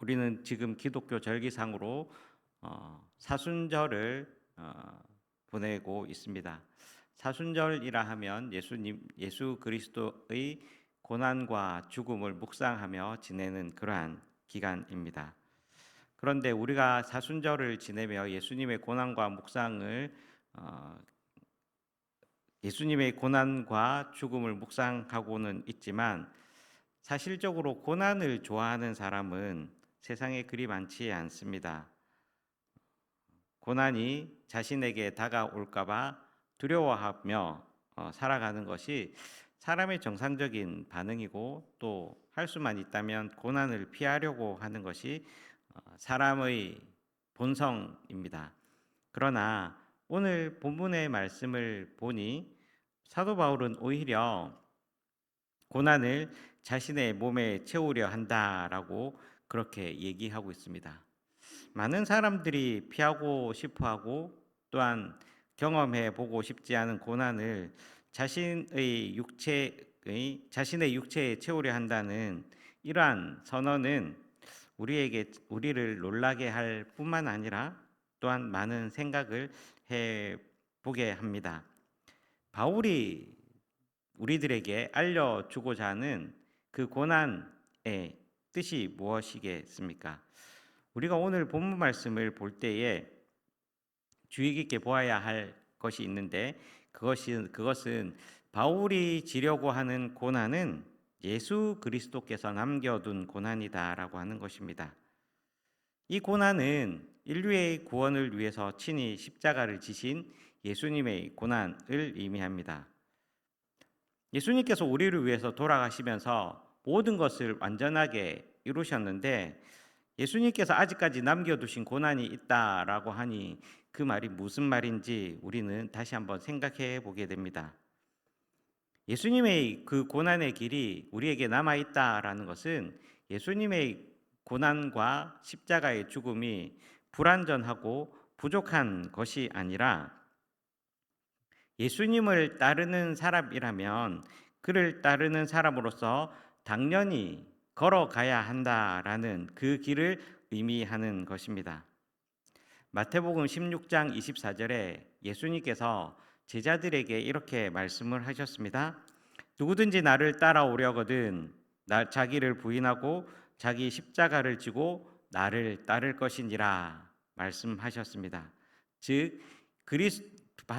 우리는 지금 기독교 절기상으로 사순절을 보내고 있습니다. 사순절이라 하면 예수 그리스도의 고난과 죽음을 묵상하며 지내는 그러한 기간입니다. 그런데 우리가 사순절을 지내며 예수님의 고난과 죽음을 묵상하고는 있지만, 사실적으로 고난을 좋아하는 사람은 세상에 그리 많지 않습니다. 고난이 자신에게 다가올까봐 두려워하며 살아가는 것이 사람의 정상적인 반응이고, 또 할 수만 있다면 고난을 피하려고 하는 것이 사람의 본성입니다. 그러나 오늘 본문의 말씀을 보니 사도 바울은 오히려 고난을 자신의 몸에 채우려 한다라고 그렇게 얘기하고 있습니다. 많은 사람들이 피하고 싶어하고 또한 경험해 보고 싶지 않은 고난을 자신의 육체에 채우려 한다는 이러한 선언은 우리를 놀라게 할 뿐만 아니라 또한 많은 생각을 해 보게 합니다. 바울이 우리들에게 알려주고자 하는 그 고난의 뜻이 무엇이겠습니까? 우리가 오늘 본문 말씀을 볼 때에 주의 깊게 보아야 할 것이 있는데, 그것은 바울이 지려고 하는 고난은 예수 그리스도께서 남겨둔 고난이다라고 하는 것입니다. 이 고난은 인류의 구원을 위해서 친히 십자가를 지신 예수님의 고난을 의미합니다. 예수님께서 우리를 위해서 돌아가시면서 모든 것을 완전하게 이루셨는데, 예수님께서 아직까지 남겨두신 고난이 있다라고 하니 그 말이 무슨 말인지 우리는 다시 한번 생각해 보게 됩니다. 예수님의 그 고난의 길이 우리에게 남아 있다라는 것은 예수님의 고난과 십자가의 죽음이 불완전하고 부족한 것이 아니라, 예수님을 따르는 사람이라면 그를 따르는 사람으로서 당연히 걸어가야 한다라는 그 길을 의미하는 것입니다. 마태복음 16장 24절에 예수님께서 제자들에게 이렇게 말씀을 하셨습니다. 누구든지 나를 따라오려거든 자기를 부인하고 자기 십자가를 지고 나를 따를 것이니라 말씀하셨습니다. 즉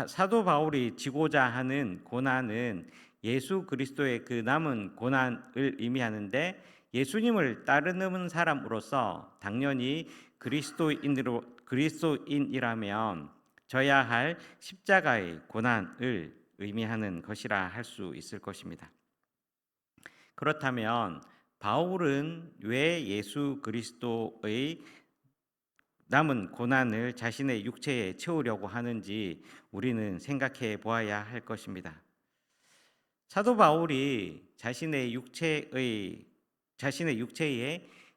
사도 바울이 지고자 하는 고난은 예수 그리스도의 그 남은 고난을 의미하는데, 예수님을 따르는 사람으로서 당연히 그리스도인이라면 져야 할 십자가의 고난을 의미하는 것이라 할 수 있을 것입니다. 그렇다면 바울은 왜 예수 그리스도의 남은 고난을 자신의 육체에 채우려고 하는지 우리는 생각해 보아야 할 것입니다. 사도 바울이 자신의 육체에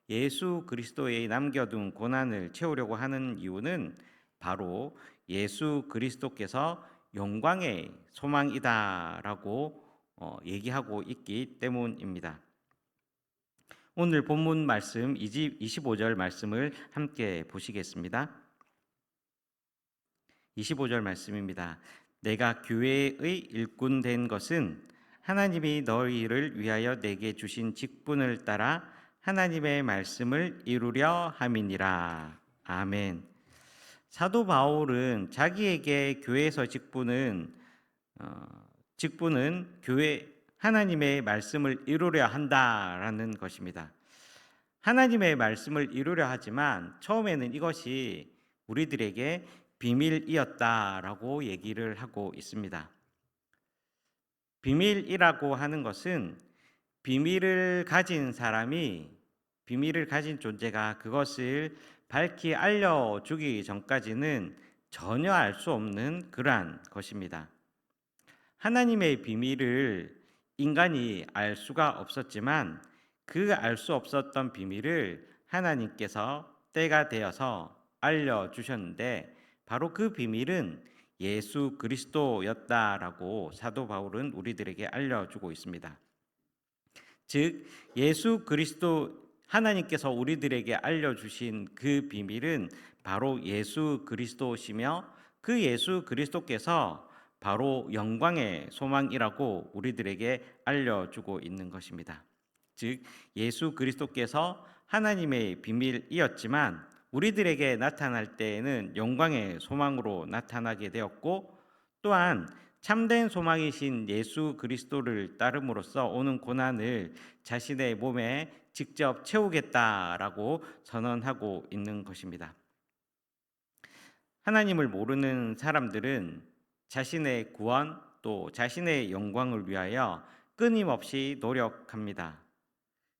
예수 그리스도에 남겨둔 고난을 채우려고 하는 이유는 바로 예수 그리스도께서 영광의 소망이다라고 얘기하고 있기 때문입니다. 오늘 본문 말씀 25절 말씀을 함께 보시겠습니다. 25절 말씀입니다. 내가 교회의 일꾼 된 것은 하나님이 너희를 위하여 내게 주신 직분을 따라 하나님의 말씀을 이루려 함이니라. 아멘. 사도 바울은 자기에게 교회에서 직분은 하나님의 말씀을 이루려 한다라는 것입니다. 하나님의 말씀을 이루려 하지만 처음에는 이것이 우리들에게 비밀이었다라고 얘기를 하고 있습니다. 비밀이라고 하는 것은 비밀을 가진 존재가 그것을 밝히 알려주기 전까지는 전혀 알 수 없는 그러한 것입니다. 하나님의 비밀을 인간이 알 수가 없었지만 그 알 수 없었던 비밀을 하나님께서 때가 되어서 알려주셨는데, 바로 그 비밀은 예수 그리스도였다라고 사도 바울은 우리들에게 알려주고 있습니다. 즉 예수 하나님께서 우리들에게 알려주신 그 비밀은 바로 예수 그리스도시며 그 예수 그리스도께서 바로 영광의 소망이라고 우리들에게 알려주고 있는 것입니다. 즉 예수 그리스도께서 하나님의 비밀이었지만 우리들에게 나타날 때에는 영광의 소망으로 나타나게 되었고, 또한 참된 소망이신 예수 그리스도를 따름으로써 오는 고난을 자신의 몸에 직접 채우겠다라고 선언하고 있는 것입니다. 하나님을 모르는 사람들은 자신의 구원 또 자신의 영광을 위하여 끊임없이 노력합니다.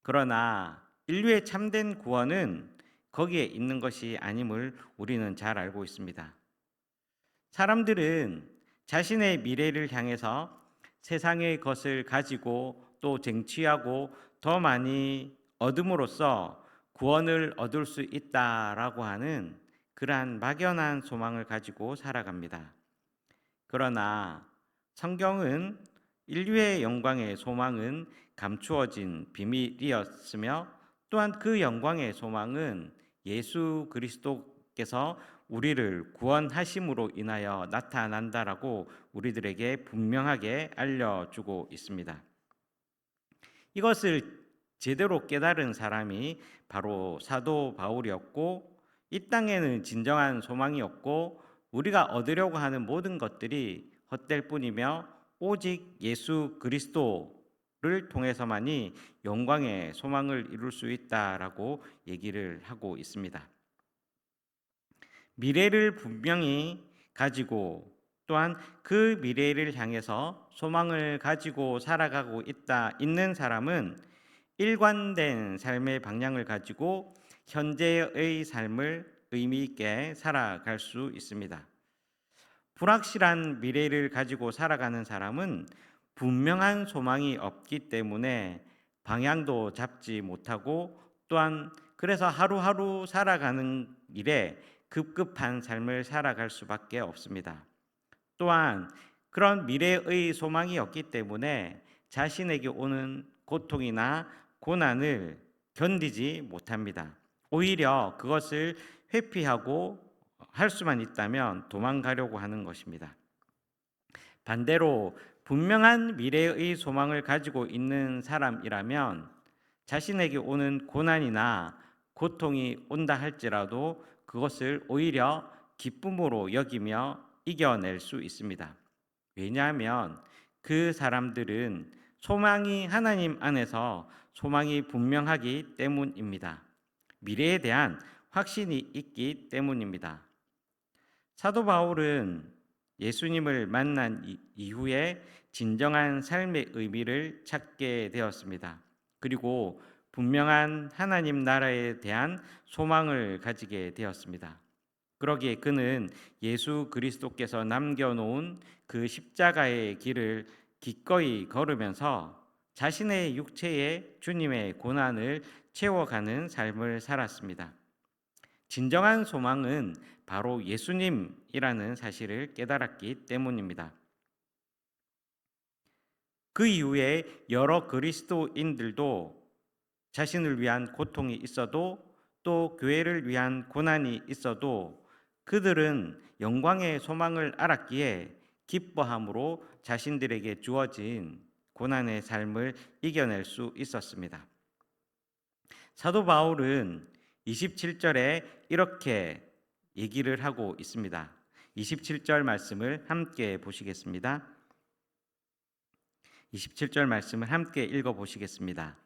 그러나 인류의 참된 구원은 거기에 있는 것이 아님을 우리는 잘 알고 있습니다. 사람들은 자신의 미래를 향해서 세상의 것을 가지고 또 쟁취하고 더 많이 얻음으로써 구원을 얻을 수 있다라고 하는 그러한 막연한 소망을 가지고 살아갑니다. 그러나 성경은 인류의 영광의 소망은 감추어진 비밀이었으며, 또한 그 영광의 소망은 예수 그리스도께서 우리를 구원하심으로 인하여 나타난다라고 우리들에게 분명하게 알려주고 있습니다. 이것을 제대로 깨달은 사람이 바로 사도 바울이었고, 이 땅에는 진정한 소망이 없고 우리가 얻으려고 하는 모든 것들이 헛될 뿐이며 오직 예수 그리스도를 통해서만이 영광의 소망을 이룰 수 있다라고 얘기를 하고 있습니다. 미래를 분명히 가지고 또한 그 미래를 향해서 소망을 가지고 살아가고 있는 사람은 일관된 삶의 방향을 가지고 현재의 삶을 의미 있게 살아갈 수 있습니다. 불확실한 미래를 가지고 살아가는 사람은 분명한 소망이 없기 때문에 방향도 잡지 못하고, 또한 그래서 하루하루 살아가는 일에 급급한 삶을 살아갈 수밖에 없습니다. 또한 그런 미래의 소망이 없기 때문에 자신에게 오는 고통이나 고난을 견디지 못합니다. 오히려 그것을 회피하고 할 수만 있다면 도망가려고 하는 것입니다. 반대로 분명한 미래의 소망을 가지고 있는 사람이라면 자신에게 오는 고난이나 고통이 온다 할지라도 그것을 오히려 기쁨으로 여기며 이겨낼 수 있습니다. 왜냐하면 그 사람들은 소망이 하나님 안에서 소망이 분명하기 때문입니다. 미래에 대한 확신이 있기 때문입니다. 사도 바울은 예수님을 만난 이후에 진정한 삶의 의미를 찾게 되었습니다. 그리고 분명한 하나님 나라에 대한 소망을 가지게 되었습니다. 그러기에 그는 예수 그리스도께서 남겨놓은 그 십자가의 길을 기꺼이 걸으면서 자신의 육체에 주님의 고난을 채워가는 삶을 살았습니다. 진정한 소망은 바로 예수님이라는 사실을 깨달았기 때문입니다. 그 이후에 여러 그리스도인들도 자신을 위한 고통이 있어도 또 교회를 위한 고난이 있어도 그들은 영광의 소망을 알았기에 기뻐함으로 자신들에게 주어진 고난의 삶을 이겨낼 수 있었습니다. 사도 바울은 27절에 이렇게 얘기를 하고 있습니다. 27절 말씀을 함께 보시겠습니다. 27절 말씀을 함께 읽어보시겠습니다.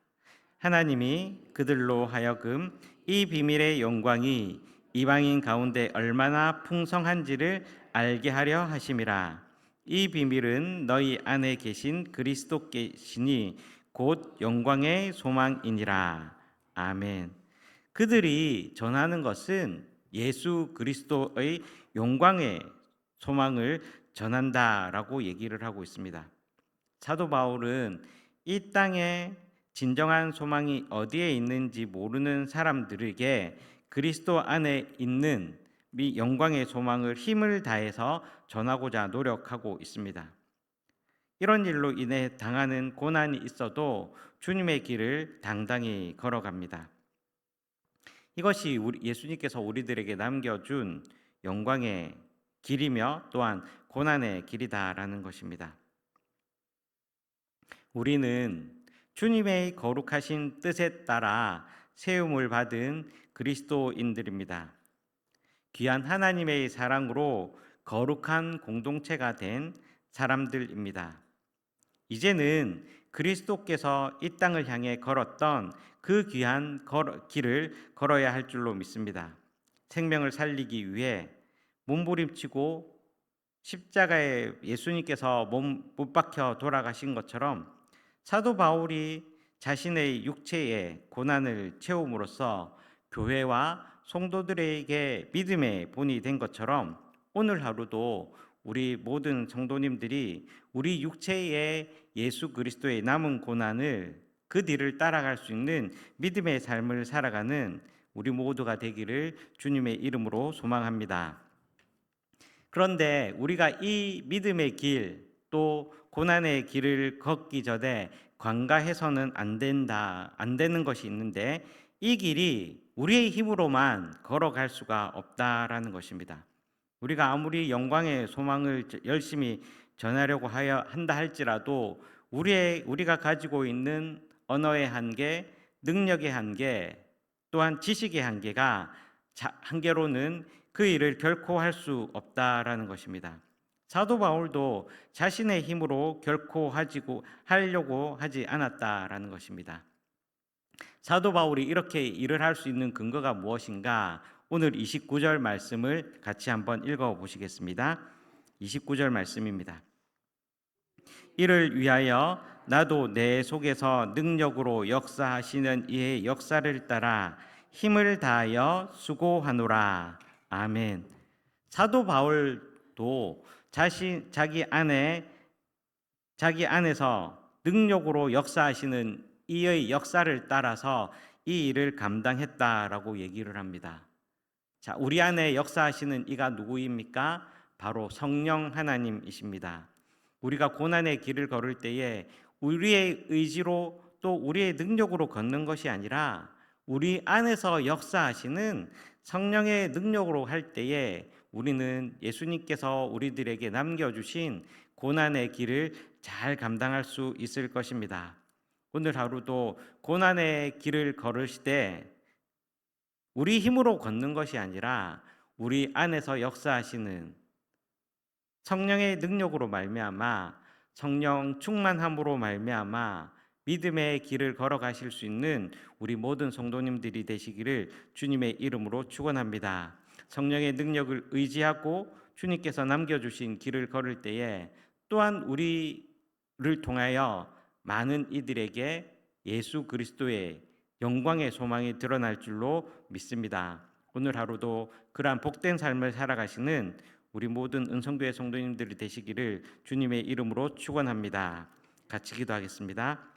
하나님이 그들로 하여금 이 비밀의 영광이 이방인 가운데 얼마나 풍성한지를 알게 하려 하심이라. 이 비밀은 너희 안에 계신 그리스도께시니 곧 영광의 소망이니라. 아멘. 그들이 전하는 것은 예수 그리스도의 영광의 소망을 전한다라고 얘기를 하고 있습니다. 사도 바울은 이 땅에 진정한 소망이 어디에 있는지 모르는 사람들에게 그리스도 안에 있는 영광의 소망을 힘을 다해서 전하고자 노력하고 있습니다. 이런 일로 인해 당하는 고난이 있어도 주님의 길을 당당히 걸어갑니다. 이것이 예수님께서 우리들에게 남겨준 영광의 길이며 또한 고난의 길이다라는 것입니다. 우리는 주님의 거룩하신 뜻에 따라 세움을 받은 그리스도인들입니다. 귀한 하나님의 사랑으로 거룩한 공동체가 된 사람들입니다. 이제는 그리스도께서 이 땅을 향해 걸었던 그 귀한 길을 걸어야 할 줄로 믿습니다. 생명을 살리기 위해 몸부림치고 십자가에 예수님께서 못 박혀 돌아가신 것처럼 사도 바울이 자신의 육체의 고난을 채움으로써 교회와 성도들에게 믿음의 본이 된 것처럼 오늘 하루도 우리 모든 성도님들이 우리 육체의 예수 그리스도의 남은 고난을 그 뒤를 따라갈 수 있는 믿음의 삶을 살아가는 우리 모두가 되기를 주님의 이름으로 소망합니다. 그런데 우리가 이 믿음의 길, 또 고난의 길을 걷기 전에 관가해서는 안 되는 것이 있는데 이 길이 우리의 힘으로만 걸어갈 수가 없다라는 것입니다. 우리가 아무리 영광의 소망을 열심히 전하려고 한다 할지라도 우리가 가지고 있는 언어의 한계, 능력의 한계, 또한 지식의 한계로는 그 일을 결코 할 수 없다라는 것입니다. 사도 바울도 자신의 힘으로 결코 하려고 하지 않았다라는 것입니다. 사도 바울이 이렇게 일을 할 수 있는 근거가 무엇인가? 오늘 29절 말씀을 같이 한번 읽어 보시겠습니다. 29절 말씀입니다. 이를 위하여 나도 내 속에서 능력으로 역사하시는 이의 역사를 따라 힘을 다하여 수고하노라. 아멘. 사도 바울도 자기 안에서 능력으로 역사하시는 이의 역사를 따라서 이 일을 감당했다라고 얘기를 합니다. 자, 우리 안에 역사하시는 이가 누구입니까? 바로 성령 하나님이십니다. 우리가 고난의 길을 걸을 때에 우리의 의지로 또 우리의 능력으로 걷는 것이 아니라 우리 안에서 역사하시는 성령의 능력으로 할 때에 우리는 예수님께서 우리들에게 남겨주신 고난의 길을 잘 감당할 수 있을 것입니다. 오늘 하루도 고난의 길을 걸으실 때 우리 힘으로 걷는 것이 아니라 우리 안에서 역사하시는 성령의 능력으로 말미암아 성령 충만함으로 말미암아 믿음의 길을 걸어가실 수 있는 우리 모든 성도님들이 되시기를 주님의 이름으로 축원합니다. 성령의 능력을 의지하고 주님께서 남겨주신 길을 걸을 때에 또한 우리를 통하여 많은 이들에게 예수 그리스도의 영광의 소망이 드러날 줄로 믿습니다. 오늘 하루도 그러한 복된 삶을 살아가시는 우리 모든 은성교회 성도님들이 되시기를 주님의 이름으로 축원합니다. 같이 기도하겠습니다.